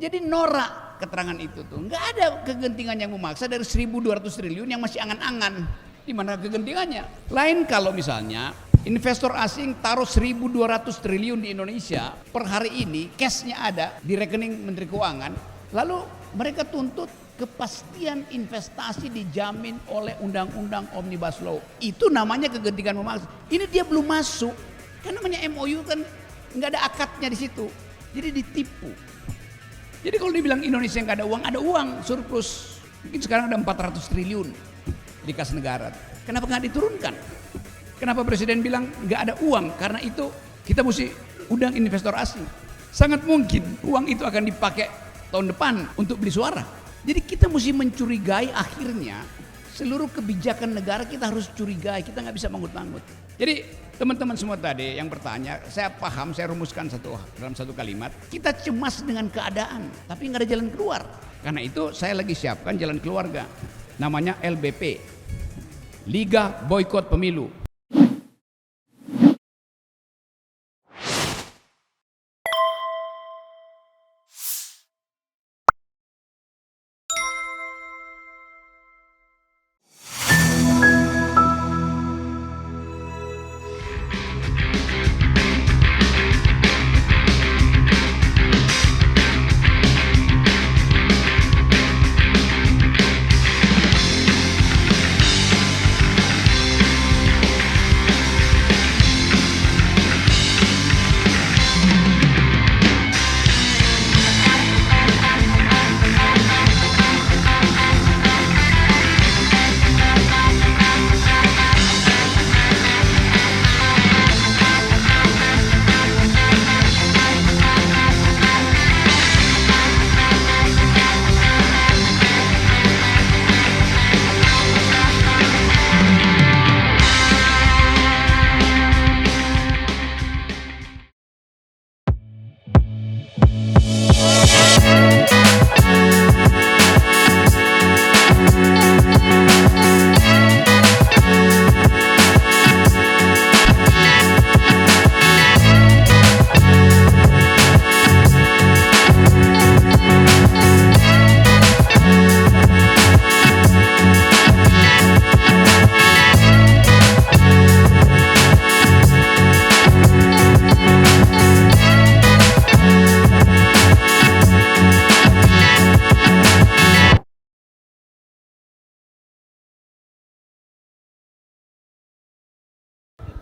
Jadi norak keterangan itu tuh. Nggak ada kegentingan yang memaksa dari 1.200 triliun yang masih angan-angan. Di mana kegentingannya? Lain kalau misalnya investor asing taruh 1.200 triliun di Indonesia per hari ini, cashnya ada di rekening Menteri Keuangan, lalu mereka tuntut kepastian investasi dijamin oleh undang-undang Omnibus Law. Itu namanya kegentingan memaksa. Ini dia belum masuk, kan namanya MOU kan nggak ada akadnya di situ, jadi ditipu. Jadi kalau dibilang Indonesia nggak ada uang surplus, mungkin sekarang ada 400 triliun di kas negara. Kenapa nggak diturunkan? Kenapa presiden bilang nggak ada uang? Karena itu kita mesti undang investor asing. Sangat mungkin uang itu akan dipakai tahun depan untuk beli suara. Jadi kita mesti mencurigai, akhirnya seluruh kebijakan negara kita harus curigai. Kita nggak bisa manggut-manggut. Jadi teman-teman semua tadi yang bertanya, saya paham, saya rumuskan dalam satu kalimat. Kita cemas dengan keadaan, tapi nggak ada jalan keluar. Karena itu saya lagi siapkan jalan keluarga. Namanya LBP, Liga Boykot Pemilu.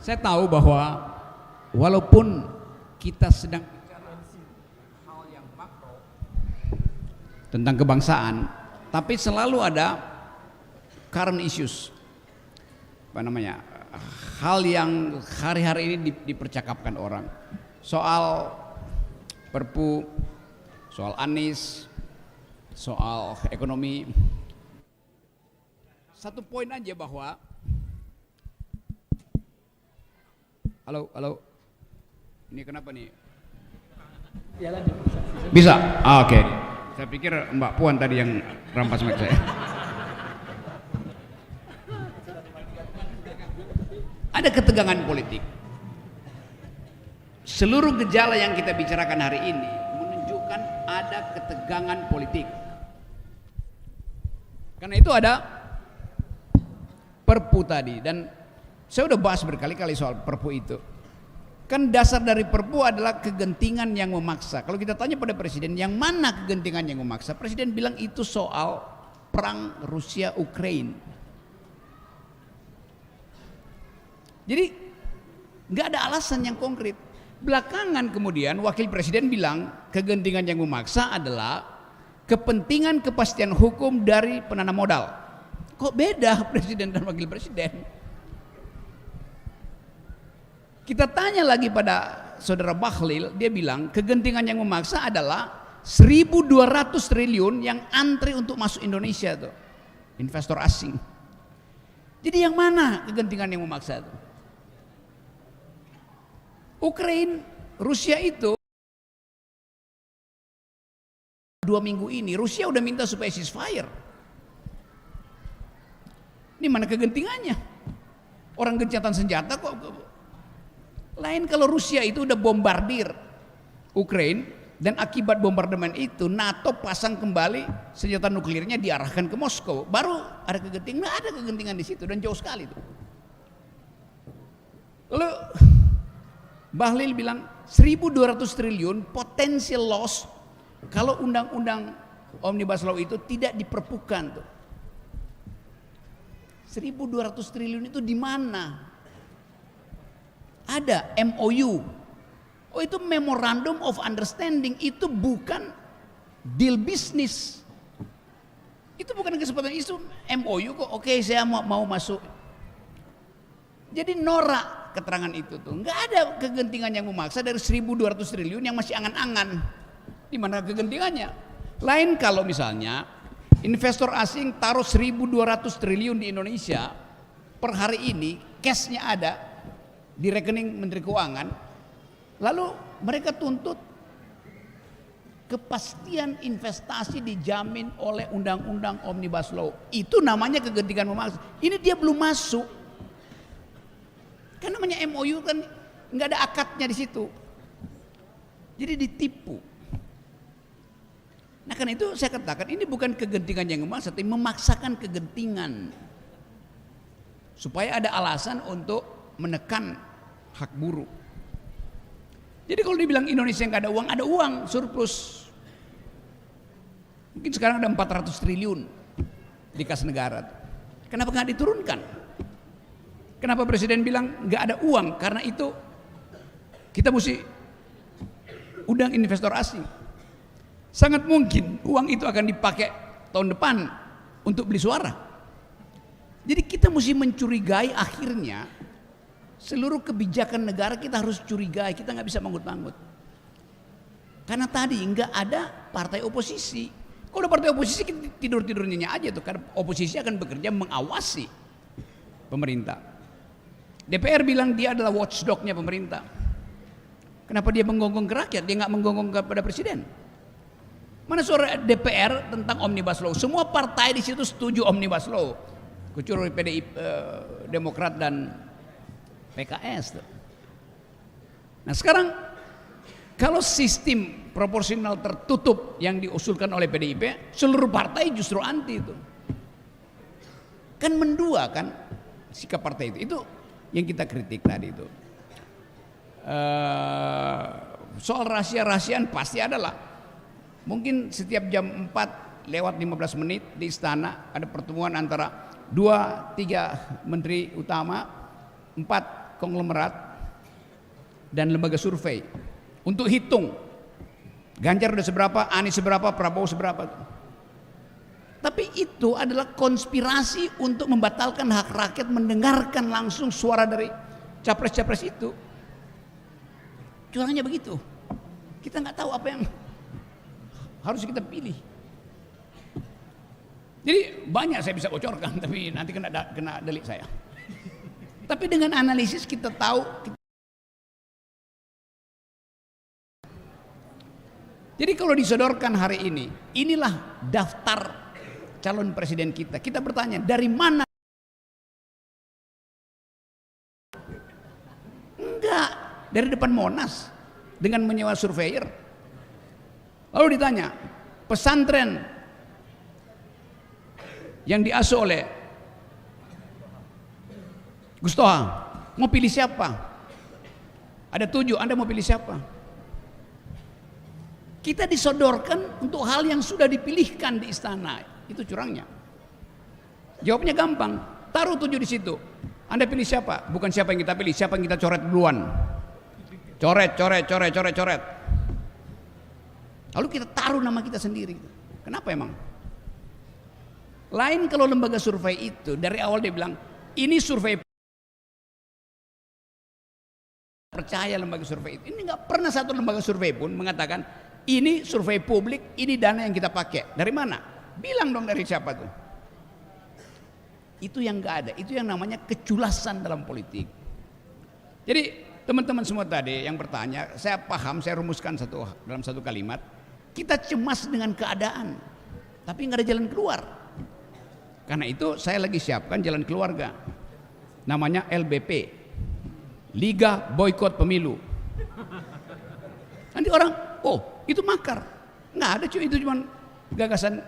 Saya tahu bahwa walaupun kita sedang bicara hal yang makro tentang kebangsaan, tapi selalu ada current issues, hal yang hari-hari ini dipercakapkan orang, soal Perpu, soal Anies, soal ekonomi. Satu poin aja bahwa Halo. Ini kenapa nih? Ya lanjut. Bisa? Oke. Saya pikir Mbak Puan tadi yang rampas mic saya. Ada ketegangan politik. Seluruh gejala yang kita bicarakan hari ini menunjukkan ada ketegangan politik. Karena itu ada Perpu tadi, dan saya udah bahas berkali-kali soal Perpu itu. Kan dasar dari Perpu adalah kegentingan yang memaksa. Kalau kita tanya pada presiden, yang mana kegentingan yang memaksa? Presiden bilang itu soal perang Rusia Ukraina. Jadi nggak ada alasan yang konkret. Belakangan kemudian wakil presiden bilang kegentingan yang memaksa adalah kepentingan kepastian hukum dari penanam modal. Kok beda presiden dan wakil presiden? Kita tanya lagi pada saudara Bahlil, dia bilang kegentingan yang memaksa adalah 1.200 triliun yang antri untuk masuk Indonesia tuh, investor asing. Jadi yang mana kegentingan yang memaksa itu? Ukraina, Rusia itu 2 minggu ini Rusia udah minta supaya ceasefire. Ini mana kegentingannya? Orang gencatan senjata kok. Lain kalau Rusia itu udah bombardir Ukraina, Dan akibat bombardemen itu NATO pasang kembali senjata nuklirnya diarahkan ke Moskow. Baru ada kegentingan, nggak ada kegentingan di situ dan jauh sekali tuh. Lalu Bahlil bilang 1.200 triliun potential loss kalau undang-undang Omnibus Law itu tidak diperpukan tuh. 1.200 triliun itu di mana? Ada MOU. Oh, itu Memorandum of Understanding, itu bukan deal bisnis. Itu bukan kesempatan, itu MOU kok. Oke, saya mau masuk. Jadi norak keterangan itu tuh. Nggak ada kegentingan yang memaksa dari 1.200 triliun yang masih angan-angan. Di mana kegentingannya? Lain kalau misalnya investor asing taruh 1.200 triliun di Indonesia per hari ini, cashnya ada di rekening Menteri Keuangan. Lalu mereka tuntut kepastian investasi dijamin oleh undang-undang Omnibus Law. Itu namanya kegentingan memaksa. Ini dia belum masuk. Kan namanya MOU kan nggak ada akadnya di situ. Jadi ditipu. Nah karena itu saya katakan ini bukan kegentingan yang memaksa, tapi memaksakan kegentingan. Supaya ada alasan untuk menekan hak buruh. Jadi kalau dibilang Indonesia nggak ada uang surplus. Mungkin sekarang ada 400 triliun di kas negara. Kenapa nggak diturunkan? Kenapa Presiden bilang nggak ada uang? Karena itu kita mesti undang investor asing. Sangat mungkin uang itu akan dipakai tahun depan untuk beli suara. Jadi kita mesti mencurigai akhirnya. Seluruh kebijakan negara kita harus curigai, kita nggak bisa manggut-manggut. Karena tadi nggak ada partai oposisi. Kalau ada partai oposisi kita tidur-tidurnya aja tuh, karena oposisi akan bekerja mengawasi pemerintah. DPR bilang dia adalah watchdognya pemerintah. Kenapa dia menggonggong ke rakyat? Dia nggak menggonggong kepada presiden. Mana suara DPR tentang Omnibus Law? Semua partai di situ setuju Omnibus Law, kecuali PDI, Demokrat dan PKS. Nah sekarang kalau sistem proporsional tertutup yang diusulkan oleh PDIP, seluruh partai justru anti itu. Kan mendua kan sikap partai itu. Itu yang kita kritik tadi itu. Soal rahasia-rahasiaan pasti adalah. Mungkin setiap jam 4 lewat 15 menit di istana ada pertemuan antara 2-3 menteri utama, 4 konglomerat dan lembaga survei untuk hitung Ganjar udah seberapa, Anies seberapa, Prabowo seberapa. Tapi itu adalah konspirasi untuk membatalkan hak rakyat mendengarkan langsung suara dari capres-capres itu. Curangnya begitu. Kita nggak tahu apa yang harus kita pilih. Jadi banyak saya bisa bocorkan, tapi nanti kena delik saya. Tapi dengan analisis kita tahu. Jadi kalau disodorkan hari ini, inilah daftar calon presiden kita. Kita bertanya, dari mana? Enggak, dari depan Monas dengan menyewa surveyor. Lalu ditanya, pesantren yang diasuh oleh Gus Toha, mau pilih siapa? Ada 7, Anda mau pilih siapa? Kita disodorkan untuk hal yang sudah dipilihkan di istana. Itu curangnya. Jawabnya gampang, taruh 7 di situ. Anda pilih siapa? Bukan siapa yang kita pilih, siapa yang kita coret duluan. Coret. Lalu kita taruh nama kita sendiri. Kenapa emang? Lain kalau lembaga survei itu dari awal dia bilang, ini survei. Percaya lembaga survei itu. Ini nggak pernah satu lembaga survei pun mengatakan ini survei publik, ini dana yang kita pakai. Dari mana? Bilang dong dari siapa tuh? Itu yang nggak ada. Itu yang namanya keculasan dalam politik. Jadi teman-teman semua tadi yang bertanya, saya paham, saya rumuskan dalam satu kalimat. Kita cemas dengan keadaan, tapi nggak ada jalan keluar. Karena itu saya lagi siapkan jalan keluarga. Namanya LBP. Liga Boykot Pemilu. Nanti orang, oh itu makar. Nggak ada cuy, itu cuma gagasan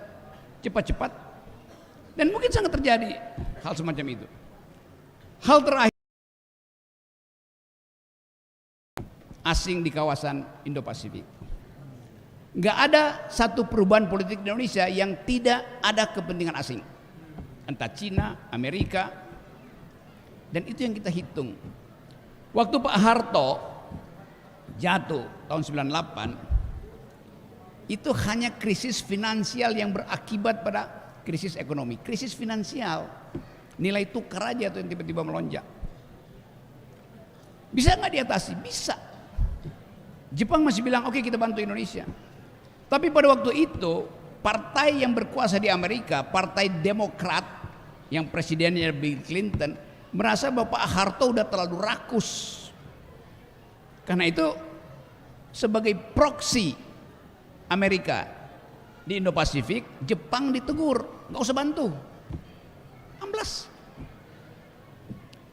cepat-cepat. Dan mungkin sangat terjadi hal semacam itu. Hal terakhir, asing di kawasan Indo-Pasifik. Nggak ada satu perubahan politik di Indonesia yang tidak ada kepentingan asing. Entah Cina, Amerika, dan itu yang kita hitung. Waktu Pak Harto jatuh tahun 98, itu hanya krisis finansial yang berakibat pada krisis ekonomi. Krisis finansial, nilai tukar aja tuh yang tiba-tiba melonjak. Bisa nggak diatasi? Bisa. Jepang masih bilang oke, kita bantu Indonesia. Tapi pada waktu itu partai yang berkuasa di Amerika, Partai Demokrat yang presidennya Bill Clinton, merasa bahwa Pak Harto udah terlalu rakus. Karena itu sebagai proksi Amerika di Indo-Pasifik, Jepang ditegur, nggak usah bantu, amblas.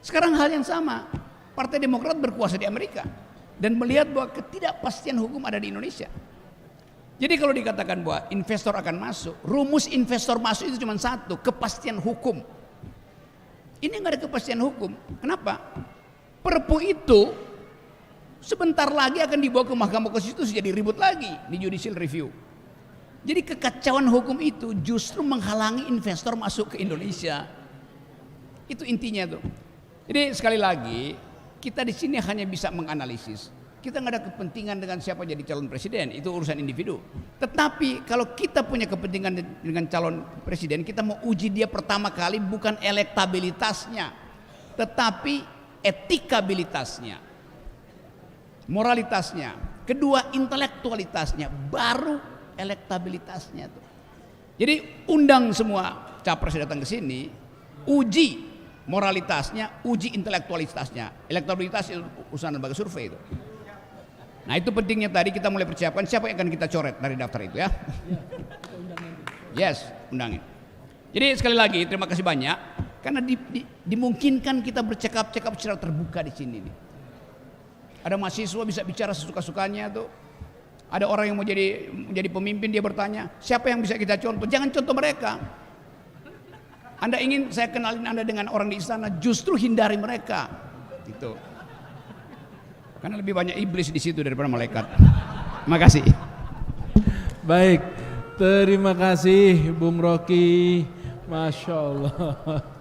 Sekarang hal yang sama, Partai Demokrat berkuasa di Amerika dan melihat bahwa ketidakpastian hukum ada di Indonesia. Jadi kalau dikatakan bahwa investor akan masuk, rumus investor masuk itu cuma satu, kepastian hukum. Ini nggak ada kepastian hukum. Kenapa? Perpu itu sebentar lagi akan dibawa ke Mahkamah Konstitusi, jadi ribut lagi di judicial review. Jadi kekacauan hukum itu justru menghalangi investor masuk ke Indonesia. Itu intinya tuh. Jadi sekali lagi, kita di sini hanya bisa menganalisis. Kita nggak ada kepentingan dengan siapa jadi calon presiden, itu urusan individu. Tetapi kalau kita punya kepentingan dengan calon presiden, kita mau uji dia pertama kali bukan elektabilitasnya, tetapi etikabilitasnya, moralitasnya, kedua intelektualitasnya, baru elektabilitasnya tuh. Jadi undang semua capres datang ke sini, uji moralitasnya, uji intelektualitasnya. Elektabilitas itu urusan lembaga survei itu. Nah itu pentingnya tadi kita mulai persiapkan siapa yang akan kita coret dari daftar itu ya. Yes, undangin. Jadi sekali lagi terima kasih banyak karena dimungkinkan kita bercakap-cakap secara terbuka di sini nih. Ada mahasiswa bisa bicara sesuka-sukanya tuh. Ada orang yang mau jadi pemimpin, dia bertanya, siapa yang bisa kita contoh? Jangan contoh mereka. Anda ingin saya kenalin Anda dengan orang di istana, justru hindari mereka. Gitu. Karena lebih banyak iblis di situ daripada malaikat. Terima kasih. Baik, terima kasih Bung Rocky. Masya Allah.